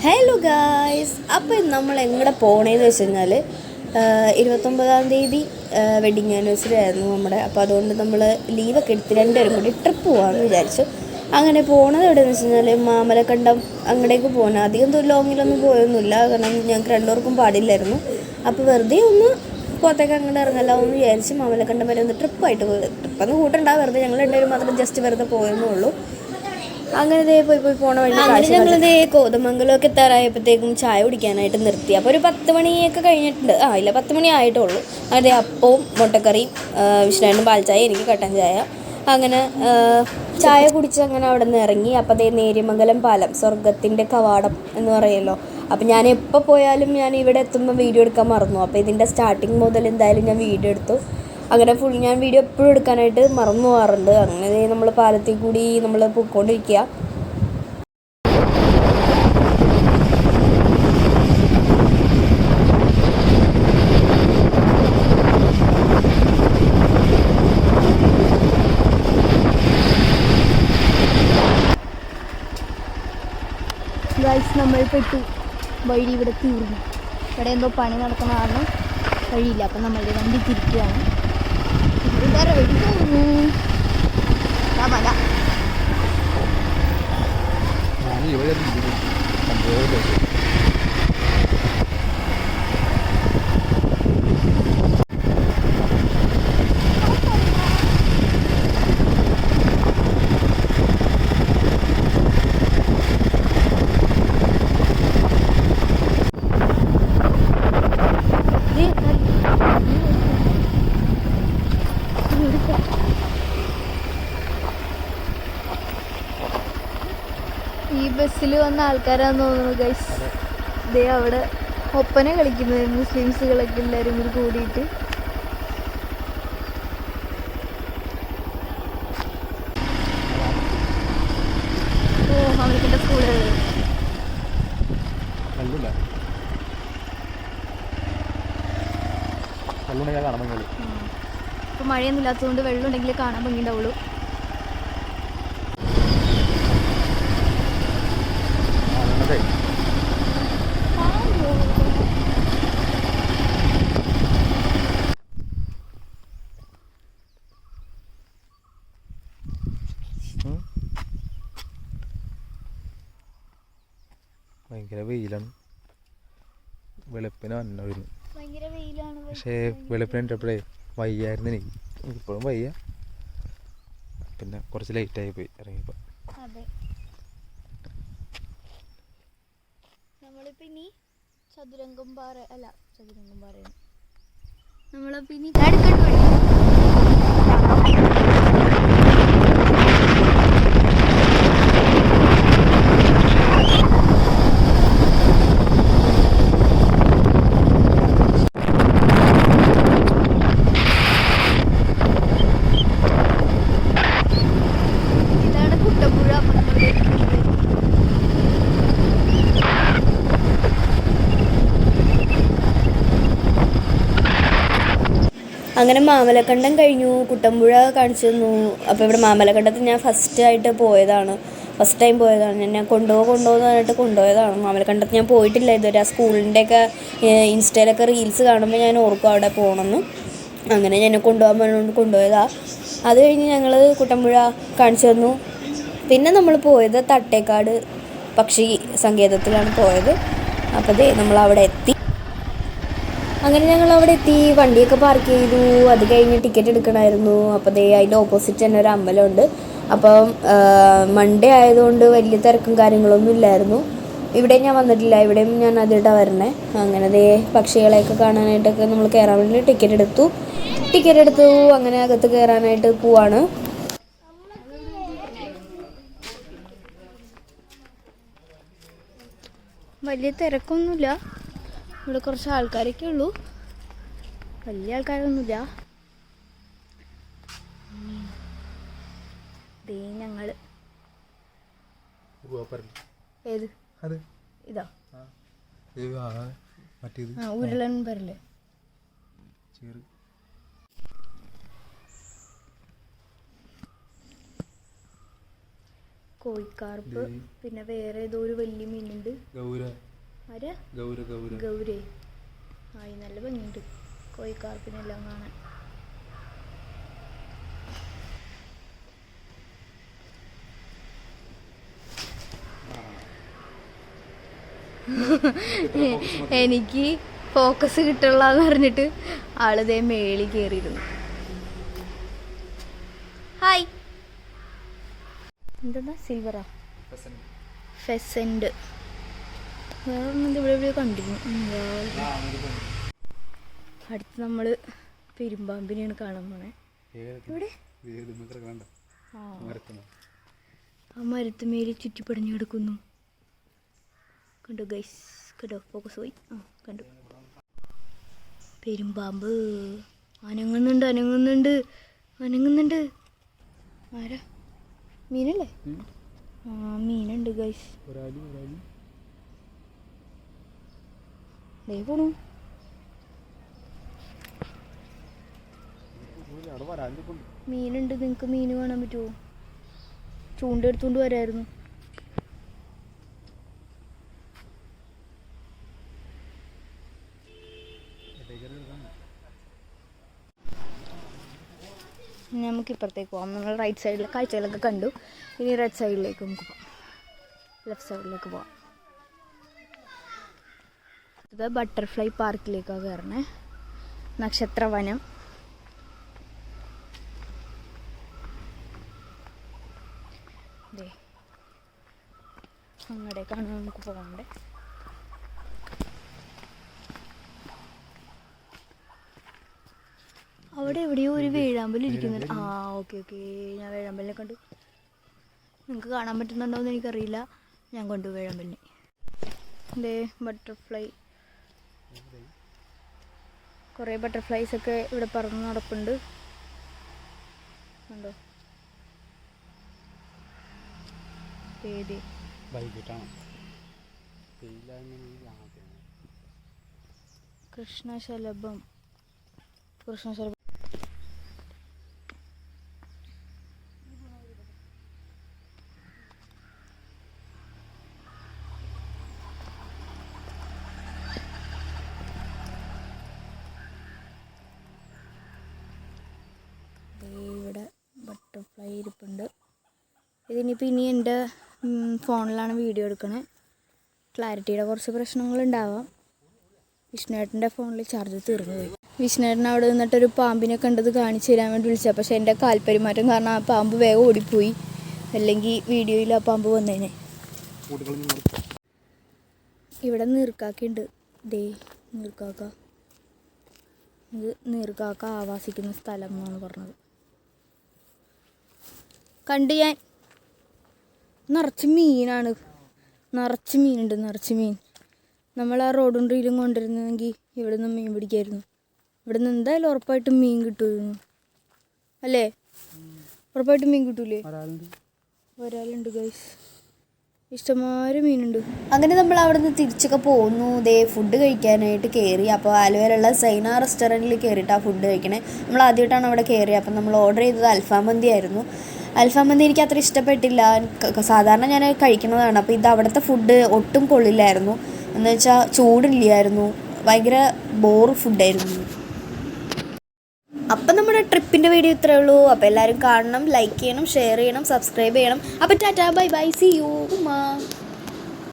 Hello guys, അപ്പോൾ നമ്മൾ എങ്ങടെ പോണേന്ന് വെച്ച് കഴിഞ്ഞാൽ 29-ാം തീയതി വെഡിങ് ആനിവേഴ്സറി ആയിരുന്നു നമ്മുടെ. അപ്പോൾ അതുകൊണ്ട് നമ്മൾ ലീവൊക്കെ എടുത്ത് രണ്ടുപേരും കൂടി ട്രിപ്പ് പോകാമെന്ന് വിചാരിച്ചു. അങ്ങനെ പോണത് എവിടെയെന്ന് വെച്ച് കഴിഞ്ഞാൽ മാമലക്കണ്ടം അങ്ങടേക്ക് പോകണം. അധികം ലോങ്ങിലൊന്നും പോയൊന്നുമില്ല, കാരണം ഞങ്ങൾക്ക് രണ്ടുപേർക്കും പാടില്ലായിരുന്നു. അപ്പോൾ വെറുതെ ഒന്ന് പുറത്തേക്ക് അങ്ങോട്ട് ഇറങ്ങല്ലോ എന്ന് വിചാരിച്ച് മാമലക്കണ്ടം വരെ ഒന്ന് ട്രിപ്പായിട്ട് പോയത്. ട്രിപ്പൊന്നും കൂട്ടുണ്ടാവും, വെറുതെ ഞങ്ങൾ രണ്ടുപേരും മാത്രം ജസ്റ്റ് വെറുതെ പോയെന്നേ ഉള്ളൂ. അങ്ങനെ പോയി പോണ വഴി ഞങ്ങളിത് കോതമംഗലമൊക്കെ എത്താറായപ്പോഴത്തേക്കും ചായ കുടിക്കാനായിട്ട് നിർത്തി. അപ്പോൾ ഒരു 10 മണിയൊക്കെ കഴിഞ്ഞിട്ടുണ്ട്. ഇല്ല 10 മണി ആയിട്ടുള്ളൂ. അതേ അപ്പവും മുട്ടക്കറിയും, വിഷ്ണുവിനും പാൽച്ചായ, എനിക്ക് കട്ടൻ ചായ. അങ്ങനെ ചായ കുടിച്ച് അങ്ങനെ അവിടെ നിന്ന് ഇറങ്ങി. അപ്പോൾ അതേ നേര്യമംഗലം പാലം, സ്വർഗത്തിൻ്റെ കവാടം എന്ന് പറയുമല്ലോ. അപ്പോൾ ഞാൻ എപ്പോൾ പോയാലും ഞാൻ ഇവിടെ എത്തുമ്പോൾ വീഡിയോ എടുക്കാൻ മറന്നു. അപ്പോൾ ഇതിൻ്റെ സ്റ്റാർട്ടിങ് മുതൽ എന്തായാലും ഞാൻ വീഡിയോ എടുത്തു. അങ്ങനെ ഫുൾ ഞാൻ വീഡിയോ എപ്പോഴും എടുക്കാനായിട്ട് മറന്നു പോകാറുണ്ട്. അങ്ങനെ നമ്മൾ പാലത്തിൽ കൂടി നമ്മൾ പോയിക്കൊണ്ടിരിക്കുക. നമ്മൾ പെട്ടു, വഴി ഇവിടെ തീർന്നു. ഇവിടെ എന്തോ പണി നടക്കുന്ന കാരണം വഴിയില്ല. അപ്പം നമ്മളുടെ വണ്ടി തിരിക്കുകയാണ്. വേറെ വഴി പോകുന്നു. മല ഈ ബസ്സിൽ വന്ന ആൾക്കാരാന്ന് തോന്നുന്നു ഗൈസ്. ദേ അവിടെ ഒപ്പന കളിക്കുന്നത് മുസ്ലിംസുകളൊക്കെ എല്ലാവരും കൂടി കൂടിയിട്ട്. അവരുടെ സ്കൂളുകൾ ഇപ്പൊ മഴയൊന്നും ഇല്ലാത്തതുകൊണ്ട് വെള്ളം ഉണ്ടെങ്കിൽ കാണാൻ ഭംഗിയുണ്ടാവുള്ളൂ. ഭയങ്കര വെയിലാണ്. വെളുപ്പിന് വന്നു, പക്ഷേ വെളുപ്പിന് ഇട്ടപ്പോഴേ വയ്യായിരുന്നു. എനിക്ക് ഇപ്പോഴും വയ്യ, പിന്നെ കുറച്ച് ലേറ്റായി പോയി ഇറങ്ങിയപ്പോൾ. നമ്മളിപ്പോൾ ഇനി ചതുരംഗം പാറ നമ്മളിപ്പോൾ ഇനി അങ്ങനെ മാമലക്കണ്ടം കഴിഞ്ഞു, കുട്ടമ്പുഴ കാണിച്ചു തന്നു. അപ്പോൾ ഇവിടെ മാമലക്കണ്ടത്ത് ഞാൻ ഫസ്റ്റ് ടൈം പോയതാണ്. ഞാൻ കൊണ്ടുപോകുമെന്ന് പറഞ്ഞിട്ട് കൊണ്ടുപോയതാണ്. മാമലക്കണ്ടത്ത് ഞാൻ പോയിട്ടില്ല ഇതുവരെ. ആ സ്കൂളിൻ്റെയൊക്കെ ഇൻസ്റ്റയിലൊക്കെ റീൽസ് കാണുമ്പോൾ ഞാൻ ഓർക്കും അവിടെ പോകണമെന്ന്. അങ്ങനെ ഞാൻ കൊണ്ടുപോകാൻ പറഞ്ഞുകൊണ്ട് കൊണ്ടുപോയതാണ്. അത് കഴിഞ്ഞ് ഞങ്ങൾ കുട്ടമ്പുഴ കാണിച്ചു തന്നു. പിന്നെ നമ്മൾ പോയത് തട്ടേക്കാട് പക്ഷി സങ്കേതത്തിലാണ് പോയത്. അപ്പോൾ നമ്മൾ അവിടെ എത്തി. അങ്ങനെ ഞങ്ങൾ അവിടെ എത്തി, വണ്ടിയൊക്കെ പാർക്ക് ചെയ്തു. അത് കഴിഞ്ഞ് ടിക്കറ്റ് എടുക്കണമായിരുന്നു. അപ്പോൾ അതിൻ്റെ ഓപ്പോസിറ്റ് തന്നെ ഒരു അമ്പലമുണ്ട്. അപ്പം മൺഡേ ആയതുകൊണ്ട് വലിയ തിരക്കും കാര്യങ്ങളൊന്നും ഇല്ലായിരുന്നു. ഇവിടെ ഞാൻ വന്നിട്ടില്ല, ഇവിടെയും ഞാൻ ആദ്യമായിട്ടാണ് വരണേ. അങ്ങനെ പക്ഷികളെയൊക്കെ കാണാനായിട്ടൊക്കെ നമ്മൾ കയറാൻ വേണ്ടി ടിക്കറ്റ് എടുത്തു. അങ്ങനെ അകത്ത് കയറാനായിട്ട് പോവാണ്. വലിയ തിരക്കൊന്നുമില്ല, ഇവിടെ കുറച്ച് ആൾക്കാരൊക്കെ ഉള്ളൂ, വലിയ ആൾക്കാരൊന്നുമില്ല. ഞങ്ങള് ഏത് ഇതാ ഉരുളൻ പരല്ലേ. കോഴിക്കാർപ്പ്, പിന്നെ വേറെ ഏതോ ഒരു വലിയ മീനുണ്ട്. ആരാ? ഗൗരേ. ആയി നല്ല ഭംഗിയുണ്ട് കോഴിക്കാർപ്പിനെല്ലാം കാണാൻ. എനിക്ക് ഫോക്കസ് കിട്ടുള്ളതെന്ന് പറഞ്ഞിട്ട് ആളിതേ മേളിൽ കയറിയിരുന്നു. ഹായ്, എന്താ സിൽവറാ? ഫെസന്റ്. വേറെ ഒന്നും ഇവിടെ കണ്ടിരുന്നു. അടുത്ത് നമ്മൾ പെരുമ്പാമ്പിനെയാണ് കാണാൻ പോണേ. ഇവിടെ ആ മരത്തുമേല് ചുറ്റിപ്പടഞ്ഞു കിടക്കുന്നു. കണ്ടു ഗൈസ്, കണ്ടോ? ഫോക്കസ് പോയി. കണ്ടു പെരുമ്പാമ്പ്. അനങ്ങുന്നുണ്ട്. ആരാ? മീനല്ലേ? മീനുണ്ട് ഗൈസ്. ദേ പോണു. മീനുണ്ട്. നിങ്ങക്ക് മീന് കാണാൻ പറ്റുമോ? ചൂണ്ടെടുത്തോണ്ട് വരായിരുന്നു. നമുക്ക് ഇപ്പുറത്തേക്ക് പോകാം. നമ്മൾ റൈറ്റ് സൈഡിലെ കാഴ്ചകളൊക്കെ കണ്ടു. ഇനി റൈറ്റ് സൈഡിലേക്ക് നമുക്ക് പോകാം. ലെഫ്റ്റ് സൈഡിലേക്ക് പോകാം. ഇത് ബട്ടർഫ്ലൈ പാർക്കിലേക്കാണ് കയറണേ. നക്ഷത്രവനം. അങ്ങടേക്കാണ് നമുക്ക് പോകണ്ടേ. അവിടെ എവിടെയോ ഒരു വേഴാമ്പൽ ഇരിക്കുന്നുണ്ട്. ഓക്കെ. ഞാൻ വേഴാമ്പലിനെ കണ്ടു. നിങ്ങൾക്ക് കാണാൻ പറ്റുന്നുണ്ടോ എന്ന് എനിക്കറിയില്ല. ഞാൻ കണ്ടു വേഴാമ്പലിനെ. ഇതേ ബട്ടർഫ്ലൈ. കുറേ ബട്ടർഫ്ലൈസ് ഒക്കെ ഇവിടെ പറന്ന് നടപ്പുണ്ട്. കണ്ടോ? ഏത് കൃഷ്ണശലഭം. ഇവിടെ ബട്ടർഫ്ലൈ ഇരിപ്പുണ്ട്. ഇതിനിപ്പോൾ ഇനി എൻ്റെ ഫോണിലാണ് വീഡിയോ എടുക്കണേ. ക്ലാരിറ്റിയുടെ കുറച്ച് പ്രശ്നങ്ങളുണ്ടാവാം. വിഷ്ണുവേട്ടൻ്റെ ഫോണിൽ ചാർജ് തീർന്നു പോയി. വിഷ്ണുവേട്ടൻ അവിടെ നിന്നിട്ടൊരു പാമ്പിനെ കണ്ടത് കാണിച്ചു തരാൻ വേണ്ടി വിളിച്ചത്. പക്ഷേ എൻ്റെ കാൽപെരുമാറ്റം കാരണം ആ പാമ്പ് വേഗം ഓടിപ്പോയി. അല്ലെങ്കിൽ വീഡിയോയിൽ ആ പാമ്പ് വന്നേനെ. ഇവിടെ നീർക്കാക്കയുണ്ട്. ദേ നീർക്കാക്ക. ഇത് നീർക്കാക്ക ആവാസിക്കുന്ന സ്ഥലം എന്നാണ് പറഞ്ഞത്. കണ്ട് ഞാൻ. നിറച്ച് മീനാണ്. നിറച്ച് മീൻ. നമ്മൾ ആ റോഡും റീലും കൊണ്ടിരുന്നെങ്കിൽ ഇവിടെ നിന്ന് മീൻ പിടിക്കായിരുന്നു. ഇവിടെ നിന്ന് എന്തായാലും ഉറപ്പായിട്ടും മീൻ കിട്ടുമായിരുന്നു അല്ലേ? ഉറപ്പായിട്ടും മീൻ കിട്ടൂലേ? ഒരാളുണ്ട് ഗൈസ്. ഇഷ്ടംമാതിരി മീനുണ്ട്. അങ്ങനെ നമ്മൾ അവിടെ നിന്ന് തിരിച്ചൊക്കെ പോന്നു. ദേ ഫുഡ് കഴിക്കാനായിട്ട് കയറി. അപ്പോൾ ആലുവയിലുള്ള സൈന റെസ്റ്റോറൻറ്റിൽ കയറിയിട്ട് ആ ഫുഡ് കഴിക്കണേ. നമ്മൾ ആദ്യമായിട്ടാണ് അവിടെ കയറി. അപ്പം നമ്മൾ ഓർഡർ ചെയ്തത് അൽഫാം മന്തി ആയിരുന്നു. അൽഫാം മന്തി എനിക്ക് അത്ര ഇഷ്ടപ്പെട്ടില്ല. സാധാരണ ഞാൻ കഴിക്കുന്നതാണ്. അപ്പോൾ ഇത് അവിടുത്തെ ഫുഡ് ഒട്ടും കൊള്ളില്ലായിരുന്നു. എന്ന് വെച്ചാൽ ചൂടില്ലായിരുന്നു. ഭയങ്കര ബോറ് ഫുഡായിരുന്നു. അപ്പം നമ്മുടെ ട്രിപ്പിൻ്റെ വീഡിയോ ഇത്രയേ ഉള്ളൂ. അപ്പോൾ എല്ലാവരും കാണണം, ലൈക്ക് ചെയ്യണം, ഷെയർ ചെയ്യണം, സബ്സ്ക്രൈബ് ചെയ്യണം. അപ്പോൾ tata, bye bye, see U.